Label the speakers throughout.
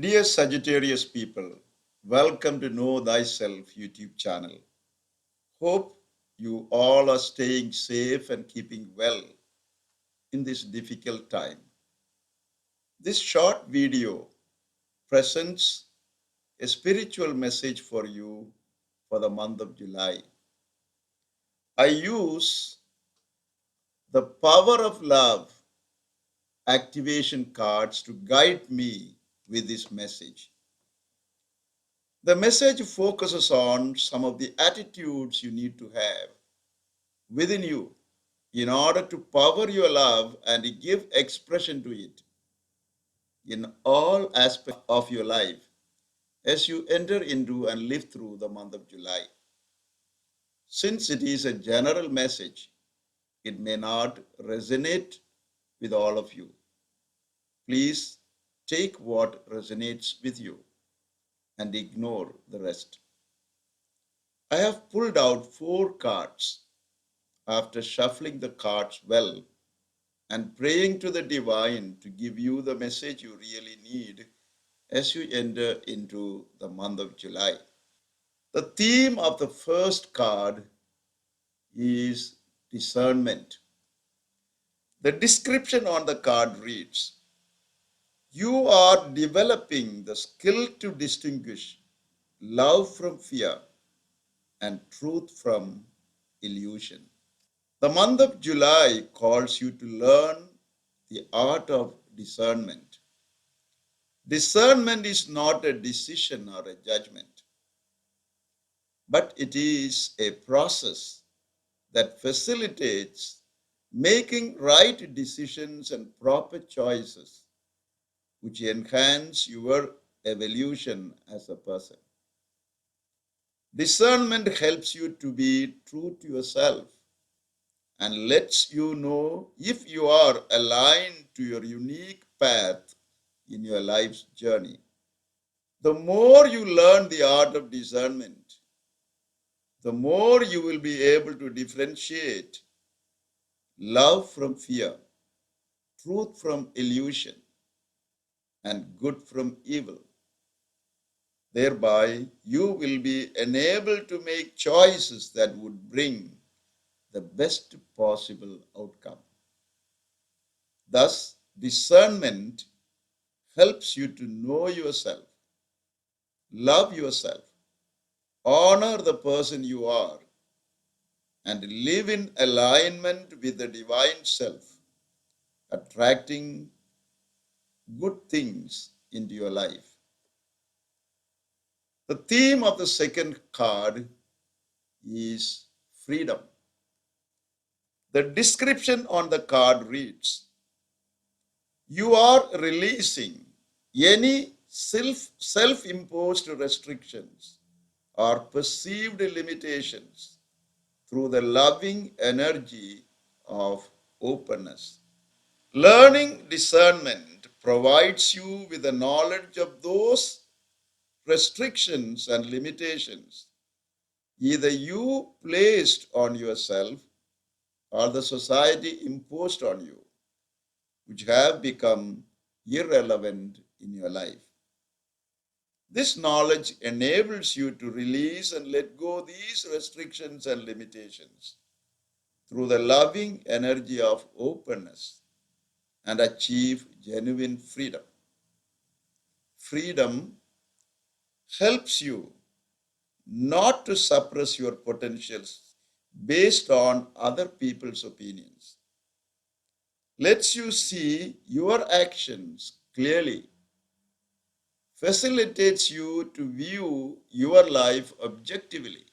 Speaker 1: Dear Sagittarius people, welcome to Know Thyself YouTube channel. Hope you all are staying safe and keeping well in this difficult time. This short video presents a spiritual message for you for the month of July. I use the power of love activation cards to guide me with this message. The message focuses on some of the attitudes you need to have within you in order to power your love and give expression to it in all aspects of your life as you enter into and live through the month of July. Since it is a general message, it may not resonate with all of you. Please take what resonates with you and ignore the rest. I have pulled out 4 cards after shuffling the cards well and praying to the divine to give you the message you really need as you enter into the month of July. The theme of the first card is discernment. The description on the card reads, "You are developing the skill to distinguish love from fear and truth from illusion." The month of July calls you to learn the art of discernment. Discernment is not a decision or a judgment, but it is a process that facilitates making right decisions and proper choices, which enhance your evolution as a person. Discernment helps you to be true to yourself and lets you know if you are aligned to your unique path in your life's journey. The more you learn the art of discernment, the more you will be able to differentiate love from fear, truth from illusion, and good from evil. Thereby, you will be enabled to make choices that would bring the best possible outcome. Thus, discernment helps you to know yourself, love yourself, honor the person you are, and live in alignment with the divine self, attracting good things into your life. The theme of the second card is freedom. The description on the card reads, "You are releasing any self-imposed restrictions or perceived limitations through the loving energy of openness." Learning discernment provides you with the knowledge of those restrictions and limitations either you placed on yourself or the society imposed on you, which have become irrelevant in your life. This knowledge enables you to release and let go these restrictions and limitations through the loving energy of openness and achieve genuine freedom. Freedom helps you not to suppress your potentials based on other people's opinions. Lets you see your actions clearly, facilitates you to view your life objectively,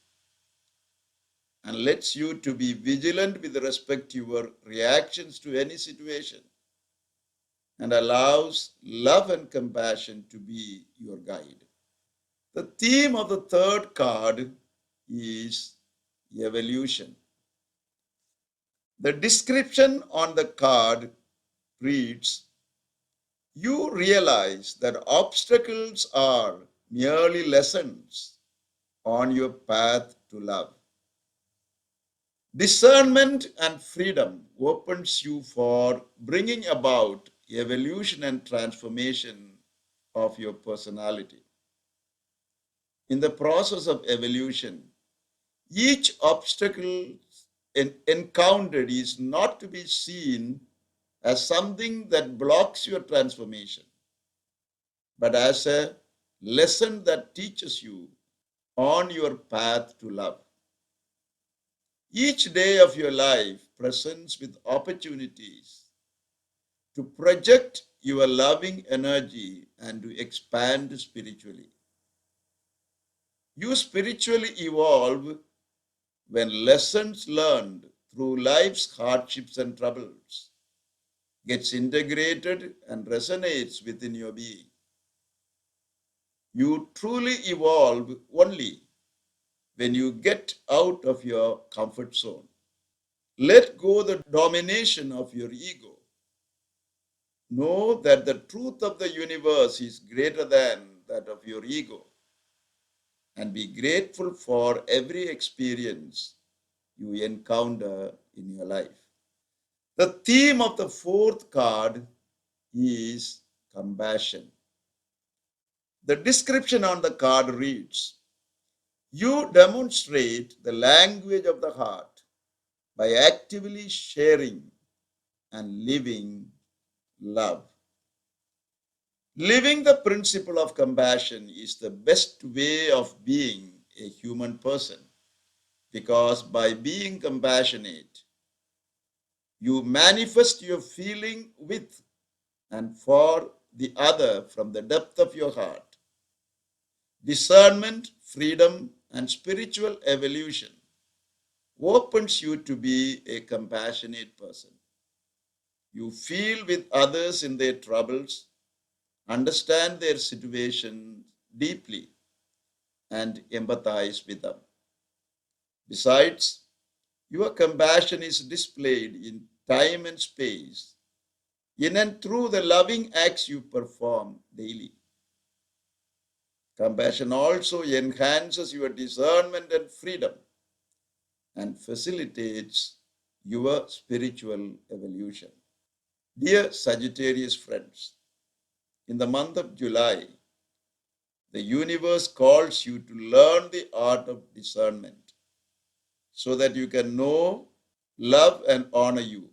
Speaker 1: and lets you to be vigilant with respect to your reactions to any situation, and allows love and compassion to be your guide. The theme of the third card is evolution. The description on the card reads, "You realize that obstacles are merely lessons on your path to love. Discernment and freedom opens you for bringing about evolution and transformation of your personality. In the process of evolution, each obstacle encountered is not to be seen as something that blocks your transformation, but as a lesson that teaches you on your path to love. Each day of your life presents with opportunities to project your loving energy and to expand spiritually. You spiritually evolve when lessons learned through life's hardships and troubles gets integrated and resonates within your being. You truly evolve only when you get out of your comfort zone. Let go the domination of your ego. Know that the truth of the universe is greater than that of your ego, and be grateful for every experience you encounter in your life. The theme of the fourth card is compassion. The description on the card reads, you demonstrate the language of the heart by actively sharing and living love. Living the principle of compassion is the best way of being a human person, because by being compassionate, you manifest your feeling with and for the other from the depth of your heart. Discernment, freedom, and spiritual evolution opens you to be a compassionate person. You feel with others in their troubles, understand their situation deeply, and empathize with them. Besides, your compassion is displayed in time and space, in and through the loving acts you perform daily. Compassion also enhances your discernment and freedom and facilitates your spiritual evolution. Dear Sagittarius friends, in the month of July, the universe calls you to learn the art of discernment so that you can know, love, and honor you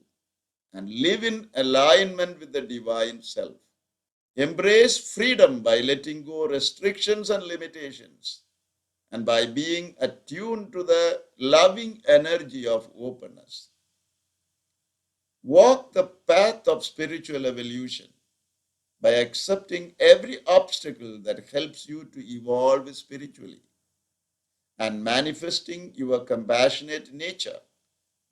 Speaker 1: and live in alignment with the divine self. Embrace freedom by letting go restrictions and limitations and by being attuned to the loving energy of openness. Walk the path of spiritual evolution by accepting every obstacle that helps you to evolve spiritually and manifesting your compassionate nature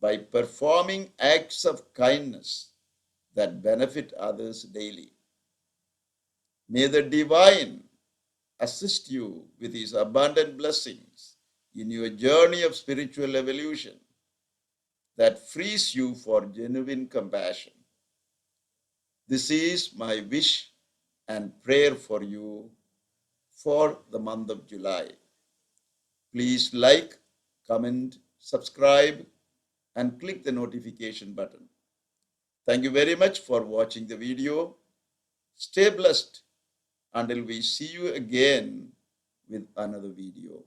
Speaker 1: by performing acts of kindness that benefit others daily. May the divine assist you with his abundant blessings in your journey of spiritual evolution that frees you for genuine compassion. This is my wish and prayer for you for the month of July. Please like, comment, subscribe, and click the notification button. Thank you very much for watching the video. Stay blessed until we see you again with another video.